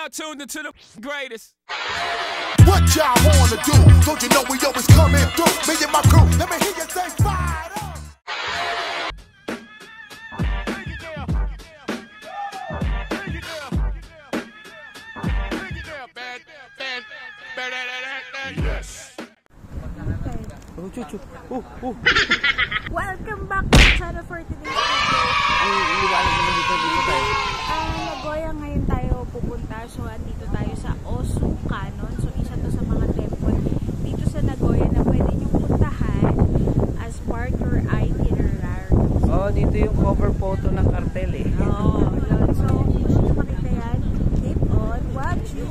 now tuned into the greatest. What y'all wanna do? Don't you know we always coming through? Me and my crew, let me hear you say fire up. Yes. Welcome back to channel for today's video. Nagoya ngayon tayo pupunta. So, andito tayo sa Osu Canyon. So, isa to sa mga temple dito sa Nagoya na pwede niyong puntahan as part or itinerary. Oh, dito yung cover photo ng cartel eh. Oh, yun. So, kung gusto nyo makita yan, keep on watching.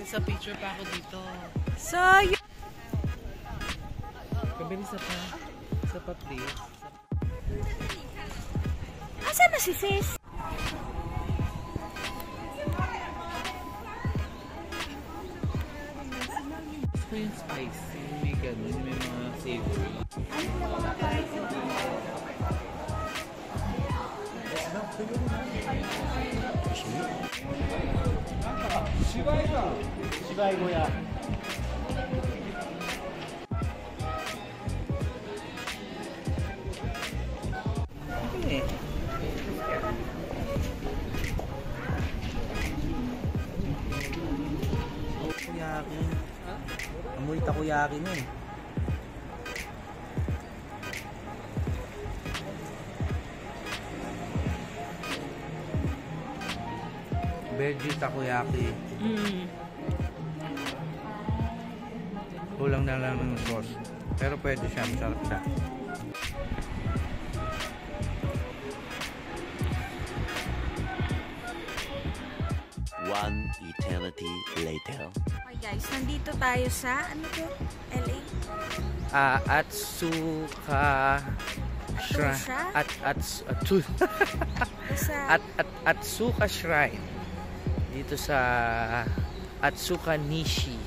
Sa picture pa ako dito. So, Kabili sa pa please. asan na si sis? Gusto ko yung spice. Yung may ganun, may mga savory. 시바이고야. Okay. Takoyaki. Amoy takoyaki nun. Veggie takoyaki. Kulang na lang ng sauce. Pero pwede siya, masarap siya. One eternity later. Okay guys, nandito tayo sa, ano to? LA? Atsuka Shrine. Atsuka Shrine. Dito sa Atsuka Nishi.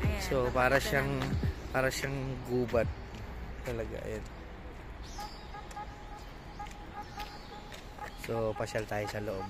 Ayan, So para siyang gubat talaga, ayan. So pasyal tayo sa loob.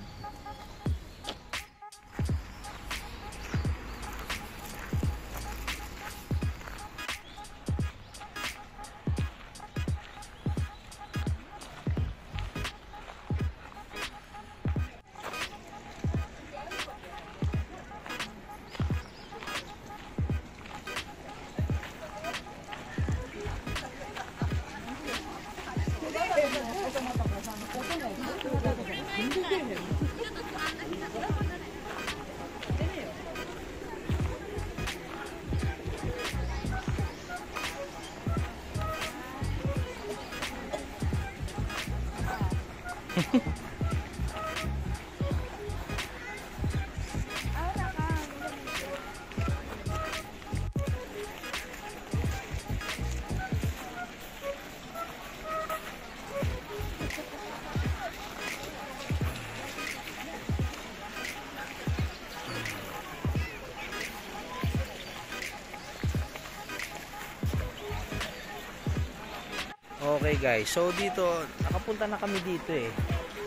Okay guys, so dito nakapunta na kami dito eh.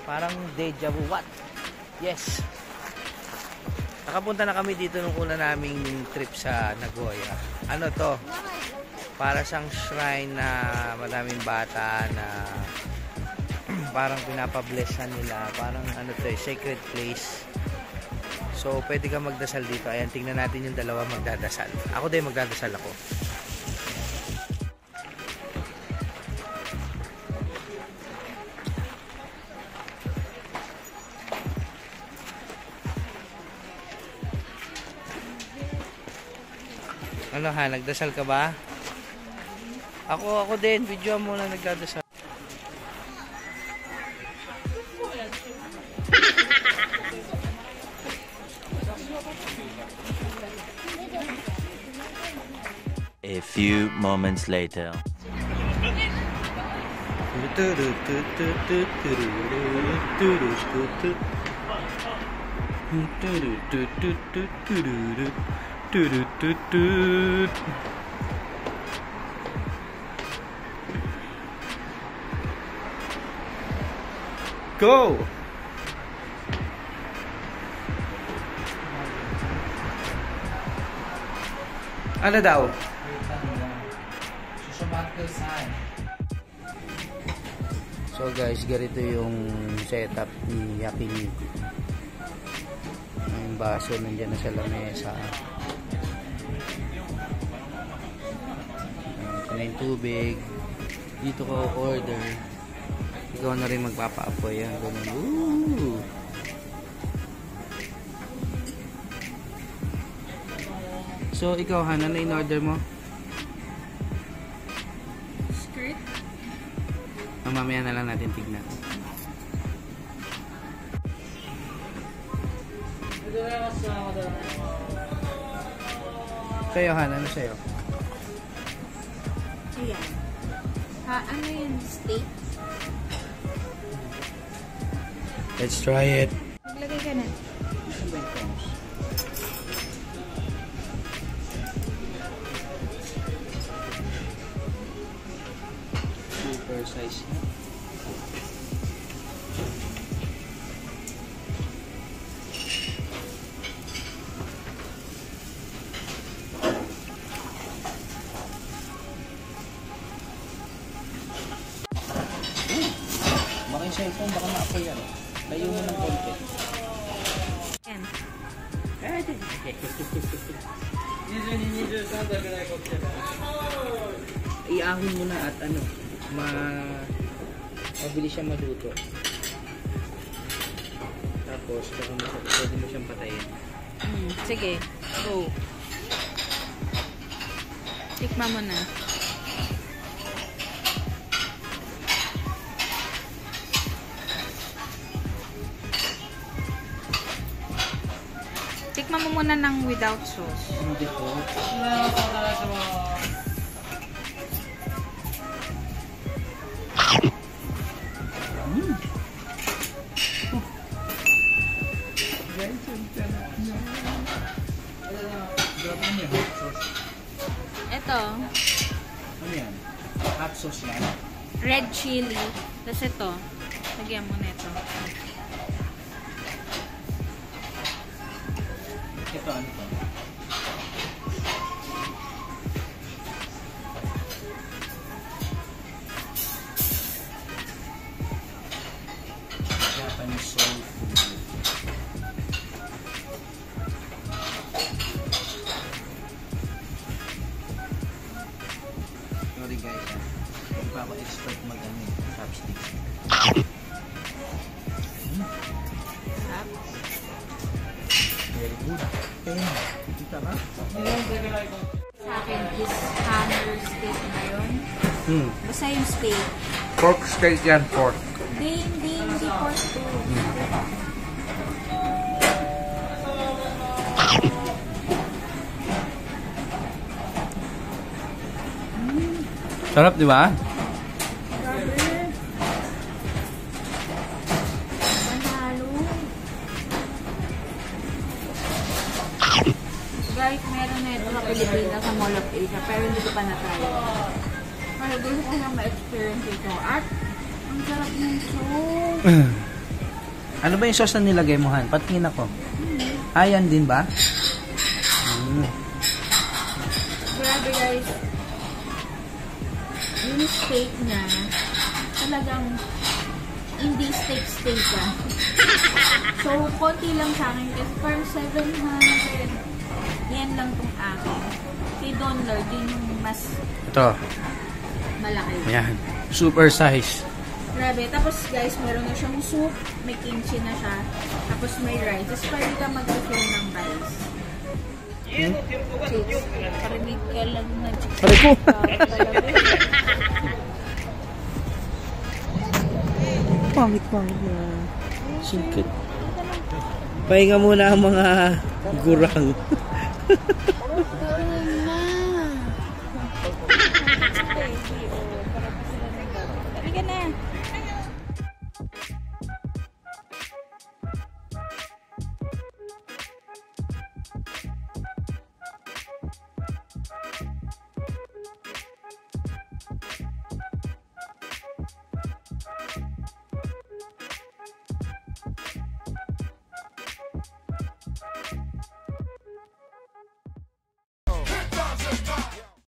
Parang deja vu. What? Yes. Nakapunta na kami dito nung una naming trip sa Nagoya. Ano to? Para siyang shrine na madaming bata na parang pinapablessan nila. Parang ano to eh, sacred place. So pwede ka magdasal dito. Ayan, tingnan natin yung dalawa magdadasal. Ako din magdadasal ako. Ano ha, nagdasal ka ba? Ako din, video mo na nagdadasal. A few moments later. Kulit Go! Ano daw? So guys, ganito yung setup ni Happy Meal. Yung baso nandiyan na sa lamesa. Ito na yung tubig. Dito ka order. Ikaw na rin magpapa-apoy yan. Ganun. Woo! So ikaw, Hana, na in-order mo? Skirt? Mamaya na lang natin tignan. Sa'yo, Hana, ano sa'yo? Ayan. Ano yun? Steak? Let's try it. Maglagay ka na. Super size. Baka yung cellphone, baka ma-apply yan. Layo mo ng konti. Ayan. Iahon mo na at ano, mabilis siya maluto. Tapos, pwede mo siyang patayin. Sige. Go. Tikman mo na. Tikman mo muna ng without sauce. Hindi po. Ito, Ano yan? Hot sauce yan? red chili. Tapos ito, lagyan mo na ito. Ito, ano to? Japanese soul food. Sorry guys, hindi pa ako expert mag-ano, chopsticks. Sarap. Very good. Kita ka? Sa akin is hammer steak na yun. Basta yung steak. Pork steak yan, pork. Hindi pork to. Sarap, di ba? Panalo. Guys, meron na ito sa Pilipinas sa Mall of Asia, pero hindi ko pa na-try. Pero gusto ko lang ma-experience ito. At, ang sarap ng sauce. Ano ba yung sauce na nilagay mo, Han? Patingin ako. Ayan din ba? Grabe guys. Yung steak niya, talagang hindi steak ah. So, konti lang sa akin kasi per 700. Yan lang tong akin. Kay Don Lord, yun yung mas Ito. malaki. Ayan. Super size. Grabe. Tapos guys, meron na siyang soup. May kimchi na siya. Tapos may rice. Tapos pwede ka mag-fill ng rice. Chicks. Parinig ka lang na chicks. Pare ko. Pangit na. Singkit. Pahinga muna ang mga gurang. ka na.